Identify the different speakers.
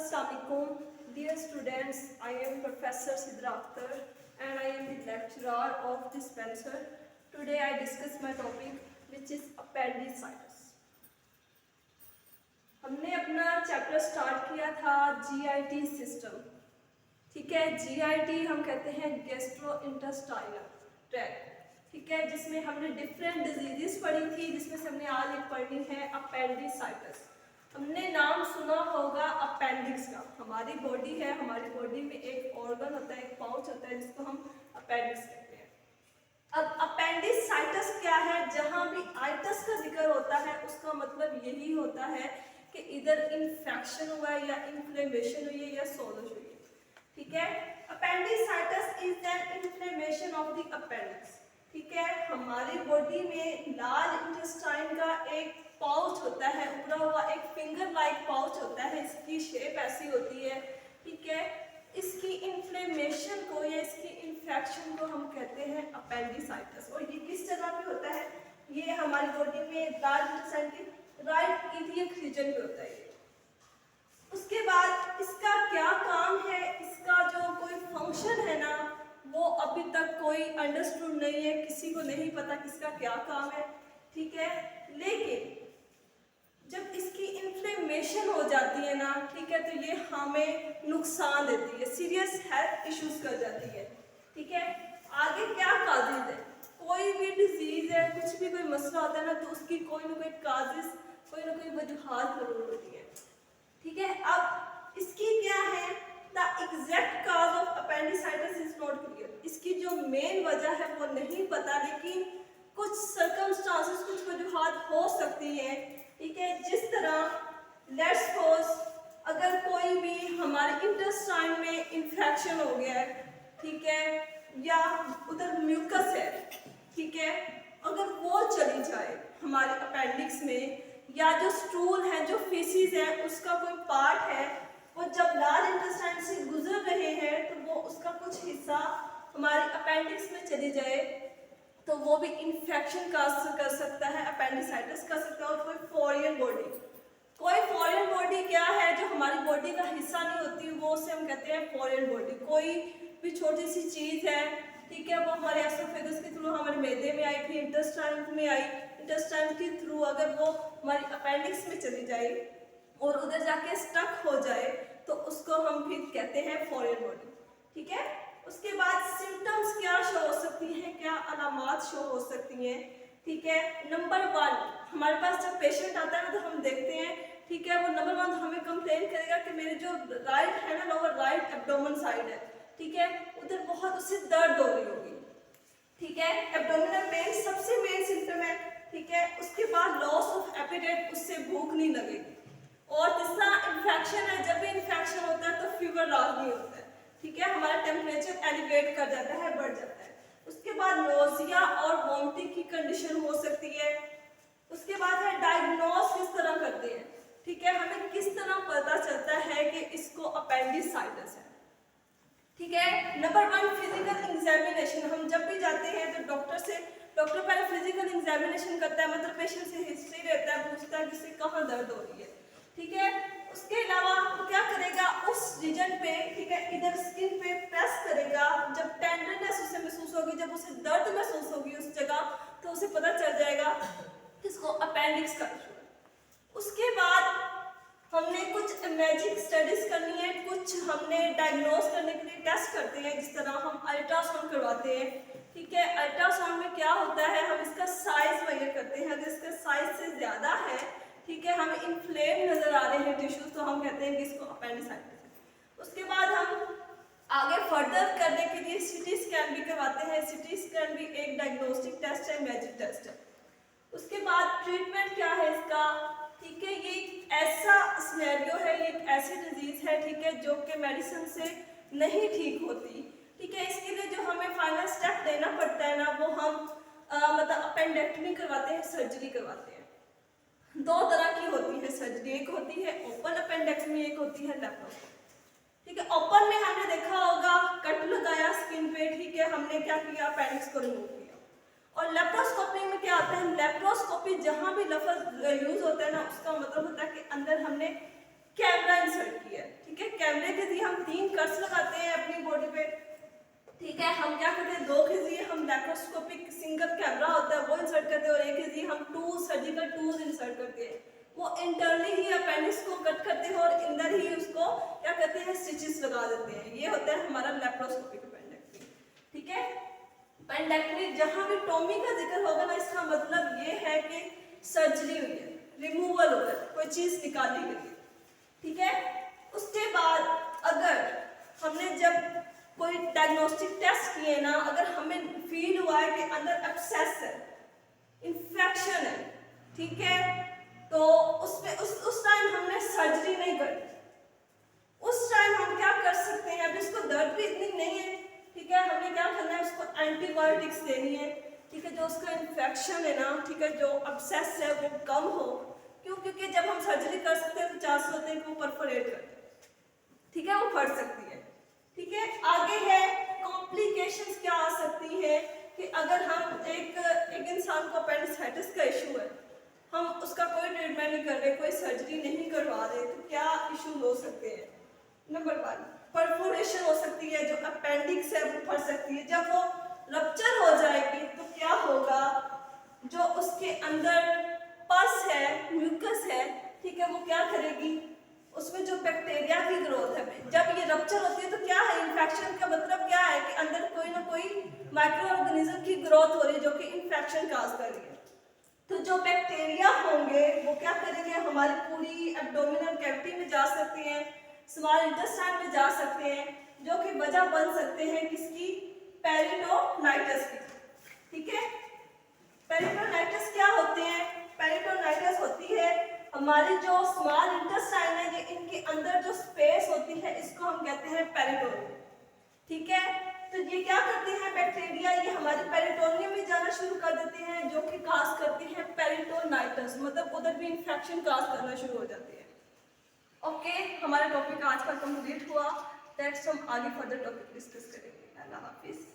Speaker 1: Assalamualaikum, dear students. I am Professor Sidra Akhtar and I am the lecturer of dispenser. Today I discuss my topic which is appendicitis. हमने अपना chapter start किया था GIT system. ठीक है, GIT हम कहते हैं gastro intestinal tract. ठीक है, जिसमें हमने डिफरेंट डिजीजेस पढ़ी थी, जिसमें से हमने आज एक पढ़नी है अपेंडिसाइटिस. हमने नाम सुना होगा अपेंडिक्स का. हमारी बॉडी है, हमारी बॉडी में एक ऑर्गन होता है, एक पाउच होता है जिसको हम अपेंडिक्स कहते हैं. अब अपेंडिसाइटिस क्या है? जहां भी आइटस का जिक्र होता है उसका मतलब यही होता है कि इधर इन्फेक्शन हुआ है या इन्फ्लेमेशन हुई है या सोजश हुई है. ठीक है, appendicitis is an inflammation of the appendix. ठीक है, हमारी बॉडी में लार्ज इंटेस्टाइन का एक पाउच होता है, उभरा हुआ एक फिंगर लाइक पाउच होता है, इसकी शेप ऐसी होती है. ठीक है, इसकी इन्फ्लेमेशन को या इसकी इन्फेक्शन को हम कहते हैं अपेंडिसाइटिस. और ये किस जगह पे होता है? ये हमारी बॉडी में लार्ज इंटेस्टाइन के राइट इलियक रीजन पे होता है. उसके बाद इसका क्या काम है, इसका जो कोई फंक्शन है ना, वो अभी तक कोई अंडरस्टूड नहीं है, किसी को नहीं पता किसका क्या काम है. ठीक है, लेकिन जब इसकी इन्फ्लेमेशन हो जाती है ना, ठीक है, तो ये हमें नुकसान देती है, सीरियस हेल्थ इश्यूज कर जाती है. ठीक है, आगे क्या काजेज है? कोई भी डिजीज है, कुछ भी कोई मसला होता है ना, तो उसकी कोई ना कोई काजेज, कोई ना कोई वजूहात जरूर होती है. ठीक है, अब इसकी क्या है? The exact cause of appendicitis is not clear. इसकी जो मेन वजह है वो नहीं पता, लेकिन कुछ सर्कमस्टांसेस, कुछ वजूहात हो सकती हैं. ठीक है, जिस तरह लेट्स सपोज अगर कोई भी हमारे इंटेस्टाइन में इन्फेक्शन हो गया है, ठीक है, या उधर म्यूकस है, ठीक है, अगर वो चली जाए हमारे अपेंडिक्स में, या जो स्टूल है, जो फीसिस है, उसका कोई पार्ट है, वो जब लार्ज इंटेस्टाइन से गुजर रहे हैं तो वो उसका कुछ हिस्सा हमारे अपेंडिक्स में चली जाए, तो वो भी इन्फेक्शन कर सकता है, अपेंडिसाइटिस कर सकता है. और कोई फॉरेन बॉडी क्या है? जो हमारी बॉडी का हिस्सा नहीं होती, वो उसे हम कहते हैं फॉरेन बॉडी. कोई भी छोटी सी चीज़ है, ठीक है, वो हमारे एसोफेगस के थ्रू हमारे मैदे में आई, फिर इंटेस्टाइन में आई, इंटेस्टाइन के थ्रू अगर वो हमारी अपेंडिक्स में चली जाए और उधर जाके स्टक हो जाए, तो उसको हम फिर कहते हैं फॉरेन बॉडी. ठीक है, उसके बाद सिम्टम्स क्या शो हो सकती हैं, क्या अलामात शो हो सकती हैं. ठीक है, नंबर 1, हमारे पास जब पेशेंट आता है ना, तो हम देखते हैं, ठीक है, वो नंबर 1 हमें कंप्लेन करेगा कि मेरे जो राइट है ना, लोअर राइट एब्डोमेन साइड है, ठीक है, उधर बहुत उससे दर्द हो रही होगी. ठीक है, एब्डोमिनल पेन सबसे मेन सिम्टम है. ठीक है, उसके बाद लॉस ऑफ एपेटाइट, उससे भूख नहीं लगेगी. और तीसरा इन्फेक्शन है. जब भी इन्फेक्शन होता है तो फीवर लाजमी होता है. ठीक है, हमारा टेम्परेचर एलिवेट कर जाता है, बढ़ जाता है. उसके बाद नोजिया और वॉमिटिंग की कंडीशन हो सकती है. उसके बाद है डायग्नोस किस तरह करते हैं. ठीक है, हमें किस तरह पता चलता है कि इसको अपेंडिसाइटिस है. ठीक है, नंबर 1 फिजिकल एग्जामिनेशन. हम जब भी जाते हैं तो डॉक्टर पहले फिजिकल एग्जामिनेशन करता है, मतलब पेशेंट से हिस्ट्री लेता है, पूछता है किससे कहाँ दर्द हो रही है. ठीक है, उसके अलावा वो क्या करेगा, उस रीजन पे, ठीक है, इधर स्किन पे प्रेस करेगा. जब टेंडरनेस उसे महसूस होगी, जब उसे दर्द महसूस होगी उस जगह, तो उसे पता चल जाएगा इसको अपेंडिक्स का इशू है. उसके बाद हमने कुछ इमेजिंग स्टडीज करनी है, कुछ हमने डायग्नोस करने के लिए टेस्ट करते हैं, जिस तरह हम अल्ट्रासाउंड करवाते हैं. ठीक है, अल्ट्रासाउंड में क्या होता है, हम इसका साइज मेजर करते हैं. अगर इसका साइज से ज्यादा है, ठीक है, हमें इन्फ्लेम नजर आ रहे हैं टिश्यूज, तो हम कहते हैं कि इसको अपेंडिसाइटिस है. उसके बाद हम आगे फर्दर करने के लिए सीटी स्कैन भी करवाते हैं. सीटी स्कैन भी एक डायग्नोस्टिक टेस्ट है, इमेजिंग टेस्ट है. उसके बाद ट्रीटमेंट क्या है इसका. ठीक है, ये एक ऐसा सिनेरियो है, ये एक ऐसी डिजीज है, ठीक है, जो कि मेडिसिन से नहीं ठीक होती. ठीक है, इसके लिए जो हमें फाइनल स्टेप लेना पड़ता है ना, वो हम मतलब अपेंडेक्टमी करवाते हैं, सर्जरी करवाते हैं. 2 तरह की होती है सर्जरी. एक होती है ओपन अपेंडेक्टमी, एक होती है लेप्रोस्कोपी. ठीक है, ओपन में हमने देखा होगा, कट लगाया स्किन पे, ठीक है, हमने क्या किया, अपेंडिक्स को रिमूव किया. और लेप्रोस्कोपी में क्या होता है, लेप्रोस्कोपी जहां भी लफ्ज यूज होता है ना, उसका मतलब होता है कि अंदर हमने कैमरा इंसर्ट किया है. ठीक है, 3 कट्स लगाते हैं अपनी बॉडी पे, ठीक है। हम क्या करते हैं, 2 के लिए हम लैप्रोस्कोपिक सिंगल कैमरा होता है वो इंसर्ट करते हैं, और 1 के लिए हम सर्जिकल टूल्स इंसर्ट करते हैं। वो इंटरनली ही अपेंडिक्स को कट करते हैं और अंदर ही उसको क्या करते हैं, स्टिचेस लगा देते हैं। ये होता है हमारा लैप्रोस्कोपिक अपेंडेक्टमी, ठीक है। अपेंडेक्टमी जहाँ भी टॉमी का जिक्र होगा ना, इसका मतलब ये है कि सर्जरी हुई है, रिमूवल हो है, कोई चीज निकाली गई है, ठीक है। उसके बाद अगर हमने जब कोई डायग्नोस्टिक टेस्ट किए ना, अगर हमें फील हुआ है कि अंदर एब्सेस है, इंफेक्शन है, ठीक है, तो उस टाइम हमने सर्जरी नहीं करनी। उस टाइम हम क्या कर सकते हैं, अभी इसको दर्द भी इतनी नहीं है, ठीक है, हमने क्या करना है, उसको एंटीबायोटिक्स देनी है, ठीक है, जो उसका इन्फेक्शन है ना, ठीक है, जो एब्सेस है वो कम हो। क्यों? क्योंकि जब हम सर्जरी कर सकते हैं तो चांस होते हैं कि वो परफोरेट कर, ठीक है, वो फट सकती है, ठीक है। आगे है कॉम्प्लिकेशंस क्या आ सकती है कि अगर हम एक इंसान को अपेंडिसाइटिस का इशू है, हम उसका कोई ट्रीटमेंट नहीं कर रहे, कोई सर्जरी नहीं करवा रहे, तो क्या इशू हो सकते हैं। नंबर 1 परफोरेशन हो सकती है, जो अपेंडिक्स है वो फट सकती है। जब वो रप्चर हो जाएगी तो क्या होगा, जो उसके अंदर पस है, म्यूकस है, ठीक है, वो क्या करेगी, उसमें जो बैक्टीरिया की ग्रोथ है, जब ये रप्चर होती है तो क्या है, इन्फेक्शन का मतलब क्या है कि अंदर कोई ना कोई माइक्रो ऑर्गेनिज्म की ग्रोथ हो रही है जो कि इन्फेक्शन काज कर रही है। तो जो बैक्टीरिया होंगे वो क्या करेंगे, हमारी पूरी एब्डोमिनल कैविटी में जा सकते हैं, स्मॉल इंटेस्टाइन में जा सकते हैं, जो कि वजह बन सकते हैं किसकी, पेरिटोनाइटिस की, ठीक है। पेरिटोनाइटिस क्या होते हैं, पेरिटोनाइटिस होती है हमारी जो स्मॉल इंटेस्टाइन है, ये इनके अंदर जो स्पेस होती है इसको हम कहते हैं पेरिटोनियम, ठीक है। तो ये क्या करते हैं बैक्टीरिया, ये हमारे पेरिटोनियम में जाना शुरू कर देते हैं, जो कि काज करते हैं पेरिटोनाइटिस, मतलब उधर भी इंफेक्शन काज करना शुरू हो जाती है। ओके, हमारा टॉपिक आज का कंप्लीट हुआ। नेक्स्ट हम आगे फर्दर टॉपिक डिस्कस करेंगे। अल्लाह हाफिज।